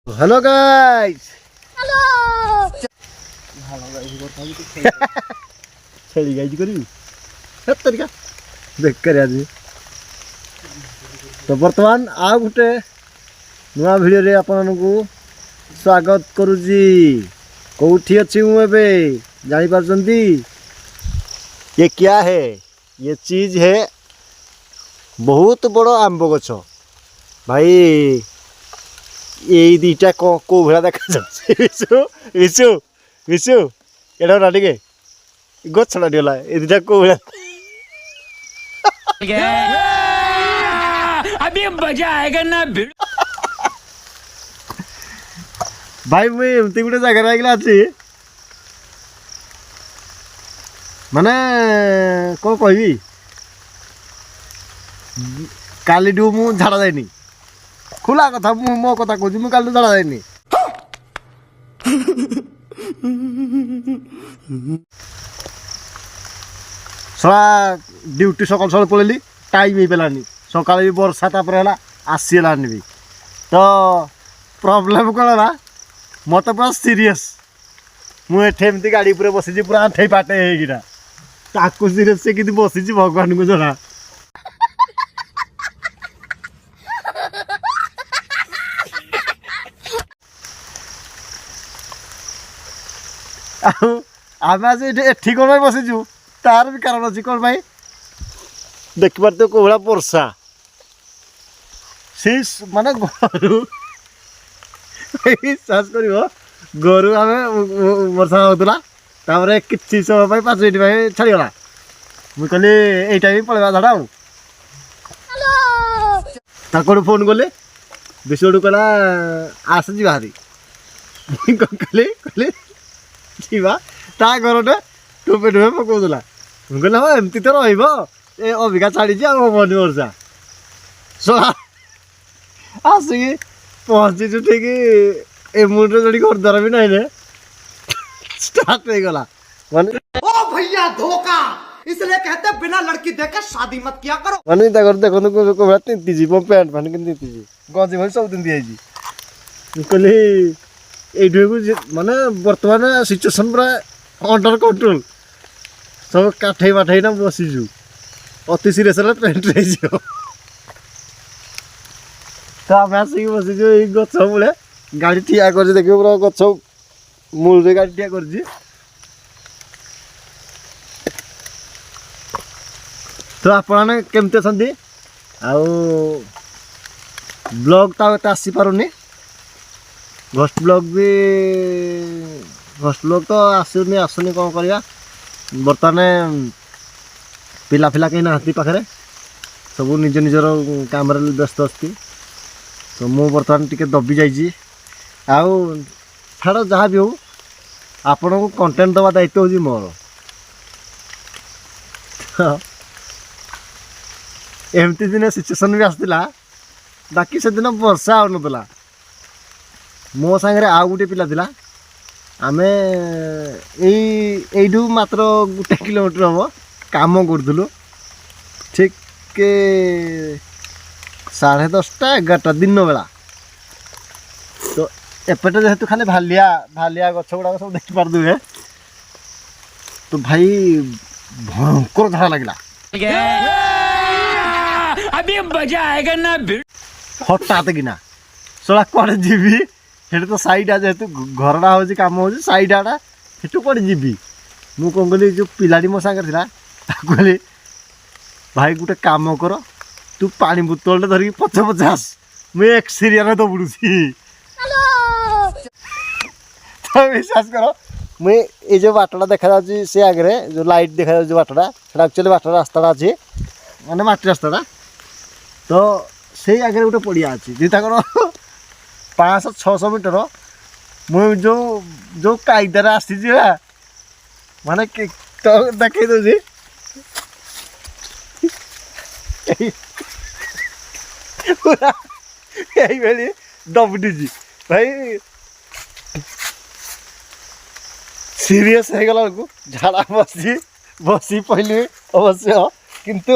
Hello guys छेड़ी guys करी तरीका देख कर आज तो बर्तमान आ गोटे नुआ भिडियो रे आपन को स्वागत करूजी कौठी अच्छी हूँ एबे जानी पारछंती ये क्या है ये चीज है बहुत बड़ो आंब गछ भाई ये दीटा को भला देखा विशु विशु विशु एटा ना टिके गछड़ा दिला ए दीटा को भला अभी मजा आएगा ना भाई मुई एमती गोटे जगह आइला अछि माने को कहबी कालीडू मु झाड़ा जाइनी खुला कथा मो कथा कहूँ मुझे काली झाड़ा जाइनी सला ड्यूटी सकाल सकाल पलैली टाइम ही पेलानी सकाल भी वर्षा तापर है आसीगलानी भी तो प्रॉब्लम कौन है मत पूरा सीरीयस मुझे एमती गाड़ी पूरा बसी पूरा आठे पाटे होगा ताकू सीरीयस से कि बसी भगवान को जना आम आज एठी कौन बसीचु तार भी कारण अच्छी कौन भाई देख पारे कौ भाया वर्षा से माने घर विश्वास कर घर आम वर्षा होता किसी समय 5 मिनट छाड़गला मुझे कहली यहीटा भी पलैया झाड़ा आउ फोन कले विषय कहला आस जी बाहरी कहली कहली जीवा ता घरटे टुपे टुपे पकाउला मुझे कहला हाँ एमती तो रबिका छाड़ी हमनी वर्षा सला आसिक पहुँचीचु ठीक ए मुंडे जोड़ी घर द्वारा भी नहीं स्टार्ट हो गला माने ओ भैया धोखा इसलिए कहते हैं बिना लड़की देखे शादी मत किया करो माने ता घर देखो को बड़ा तीती जी पैंट पान के तीती जी गंजी भाई सब दिन दिया जी कहली ये माने वर्तमान सिचुएशन पूरा अंडर कंट्रोल सब काठे बाठे ना बसीचु अति सीरीयस पेंट रही तो आम आसिक बसीचु गछ मूले गाड़ी ठिया कर देखिए पूरा गछ मूल गाड़ी ठिया कर तो आपने केमती अच्छा ब्लॉग तो आसी पारुनी घोस्ट ब्लॉग भी घोस्ट ब्लॉग तो आसुनी आसुनी कौन करवा बर्तमान पिला फिला कहीं ना पाखे सब निज निजर काम व्यस्त अच्छी तो मु बर्तमान टिके दबी जाइए छाड़ जहाँ भी हो आपण को कंटेंट दवा दायित्व हूँ मोर एमती दिन सिचुएसन भी आसला बाकी से दिन वर्षा हो ना मो सांगे आउ गोटे पिला थिला आमे एइडू मात्र 1 किलोमीटर हम काम करूँ ठीक के 10:30 11 दिन बेला तो एपटे जेहेतु खाली भालिया भालिया गछ गुड़ा सब देख पारे तो भाई भयंकर झाड़ा लगला अभी मजा आएगा ना हठात किना सड़ा कड़े जीवी हेटे तो साइड आ जेहेतु घरटा हो कम हो साइड आटा हेटू कड़े जीवी मु कौन कहली जो पिलाटी मो सागर था कहली भाई गोटे काम कर तू पानी बोतल धरिक पछे पछे आस मुझे एक्सीरिया दौड़ी तो विश्वास कर मुझे जो बाटटा देखा से आगे जो लाइट देखा जो बाटटा एक्चुअली बाट रास्ता अच्छी माने माटी रास्ता तो से आगे गोटे पड़िया अच्छी जी 500-600 मीटर मुझे जो जो कायदार आसी माने तो देखे दूसरी पूरा यही बेली दबड़ी भाई सीरीयस हो गला को झाड़ा बसी बसी पहले अवश्य किंतु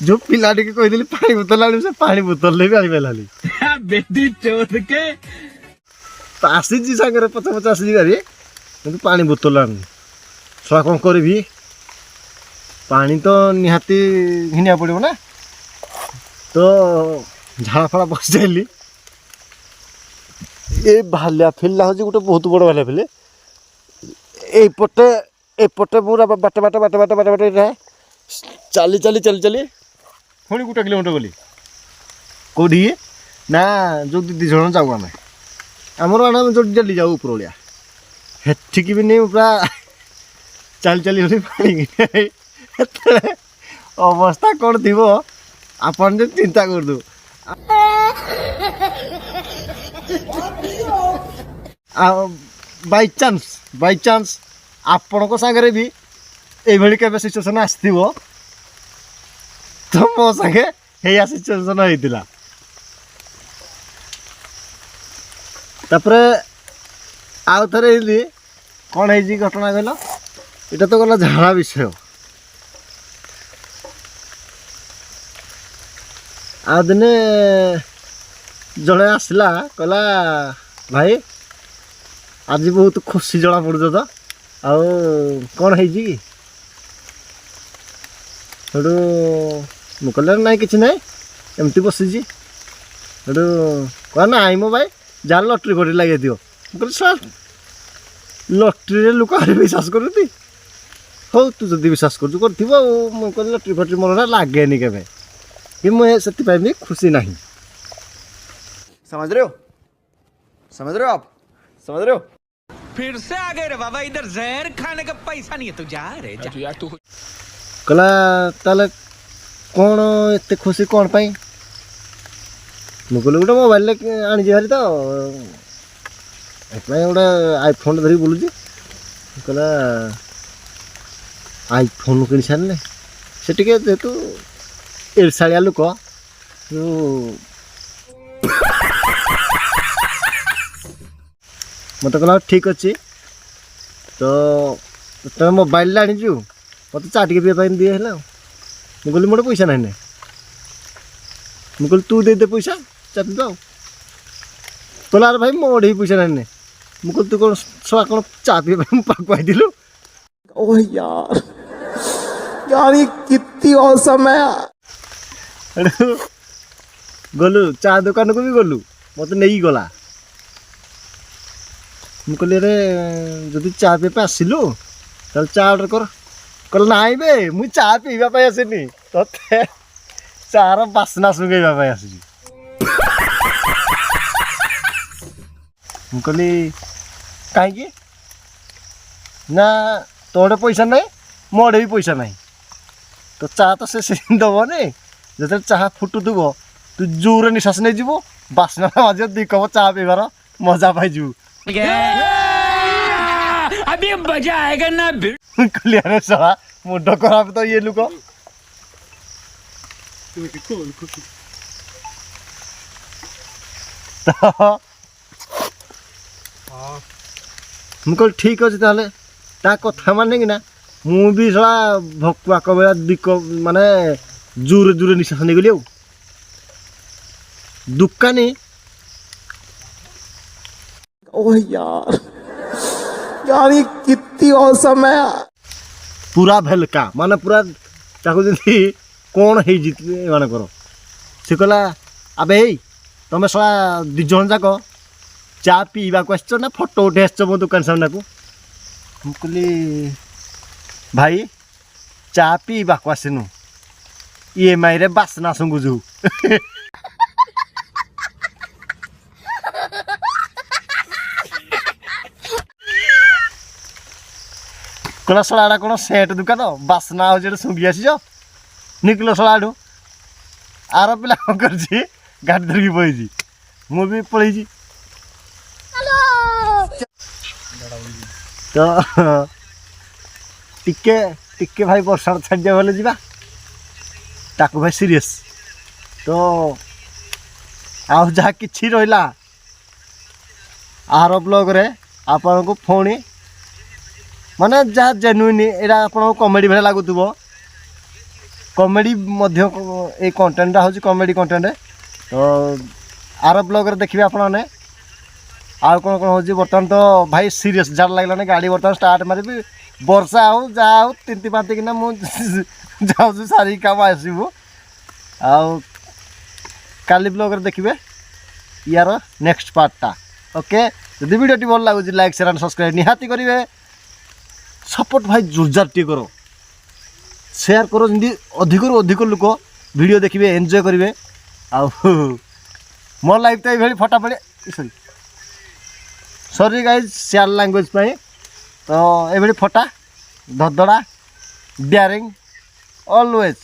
जो पिलाटी के कहली पानी बोतल आनी से पानी बोतल भी आनी पारानी बेटी चोद के आसी सागर पचा पचा आसी गाड़ी कि पानी बोतल आनी छुआ कौन करी पानी तो निहाती घिनिया पड़ो ना तो झाड़ा फाड़ा बस जाइली ये भालिया फिल्ला हूँ गोटे बहुत बड़ भालिया फिले एपटे पूरा बाटे बाटे बाटे बाटे बाटे बाटे रहे चली चली चली चली पुणी 1 किलोमीटर गली कौटी ना जो दी जन जाऊ आम आमर आना जो जल्दी जाऊ उपरलिया हेठिक भी नहीं पूरा चली चली गली पानी अवस्था कौन थी आपन जो चिंता कर दो बाई चांस आपण को सागरे भी ये केबे सिचुएशन आसथिबो तो मो संगे हेया सिचुएशन होइतिला तापरे आउ थरे हिली कौन है घटना कहल इटा तो गला झाड़ा विषय आ दिने जड़े आसला कहला भाई आज बहुत खुशी जड़ा पड़ुछ तो आउ कौन है कि मुझे ना कि ना एमती बसी कह ना मो भाई जा लटरी फटरी लगे दियो सर लटरी लोक विश्वास करती हो तू जब विश्वास कर लटरी फटरी मोर लगे के कि मुझे भी खुशी नहीं समझ रहे हो आप समझ रहे हो फिर से आ गए रे बाबा इधर जहर खाने का पैसा नहीं है तू जा रे जा यार तू कहला ताले कौन एत खुशी कौन पाई मुझे गोटे मोबाइल आनी भारी तो गोटे आईफोन धरी बुलूँ कहला आईफोन किन सारे से जेहेतु ईर्षाड़िया लोक मत कहला ठीक अच्छे तो तुम मोबाइल आनीचु मत चा टे पीवा दिए मुझे कहली मोटे पैसा ना मुझे कहली तू दे दे पैसा चा पीवा कहला अरे भाई मोटे ही पैसा ना मुझे कहली तू कौन छुआ कौन चा पीवा पाकुआई दिलु ओह यार ये कितनी औसम है गलु चा दुकान को भी गलु मत नहीं गला मुझे कहली अरे जदि चा पीवा आसलु ताल चा ऑर्डर कर कहल ना बे मुझे चा पीवा आसनी ते चार बासना सुंगेवा आस कहली कहीं ना तोड़े पैसा ना मोड़े भी पैसा ना तो चा तो से दबनी जो चाह फुटुब तू जोर निश्वास नहीं जीव बासना बाज दी कब चा पीबार मजा पाई अभी मजा आएगा ना कहली अरे सला मुंड खराब तो ये लोक मुझे ठीक अच्छे ताले कथा माने कि ना मुझे सला भकुआक बेला दिक माने जोरे जोरे निश्वास नहीं गली दुकानी ओह यार ये कितनी औसम है पूरा भेलका माने पूरा ताको जदि कौन है जीत माने करो से कहला अबे तुम सला दिज जाक चा पीवा को आस ना फोटो उठे आस मो दुकान सामना को कहली भाई चा पीवा को आसनु EMI रे बासना सुंगुजु कहला सलाड़ा कौन सेट दुकान बासना हो सुंगी आस निकल सलाड़ू आर पिला कौन कर गाड़ी धरिकी पड़ी मुझे पलैची तो टिके टिके भाई वर्षा छाड़ दिया बोले जा ताकू भाई सीरीयस तो आउ जहाँ कि रहा आर ब्लॉग रे आपन को पुणी माने जहाँ जेन्युइन एरा आपन कॉमेडी भाई लगुव कमेडी मध्य ए कंटेंटा हूँ कमेडी कंटेंट तो आर ब्लॉग रे देखिए आपण मैंने आउ कौन कौन हो बर्तमान तो भाई सीरीयस जार लगे गाड़ी बर्तमान स्टार्ट मारे वर्षा हो जहाँ हो तिंती पाती कि मुझे जाऊँ सारी काम आसबू आउ काली ब्लॉग रे देखिए यार नेक्स्ट पार्टा ओके जदि वीडियो भल लगुच लाइक शेयर एंड सब्सक्राइब निहाती करेंगे सपोर्ट भाई जोरजार टे करो शेयर करो जमी अधिक लोक वीडियो देखिए एंजॉय करेंगे आउ मोर लाइफ तो ये फटाफट सॉरी गाइज शेयर लैंग्वेज पे तो ये फटा धड़धड़ा डेयरिंग ऑलवेज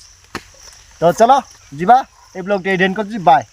तो चलो जीवा ये ब्लॉग एंड कर बाय।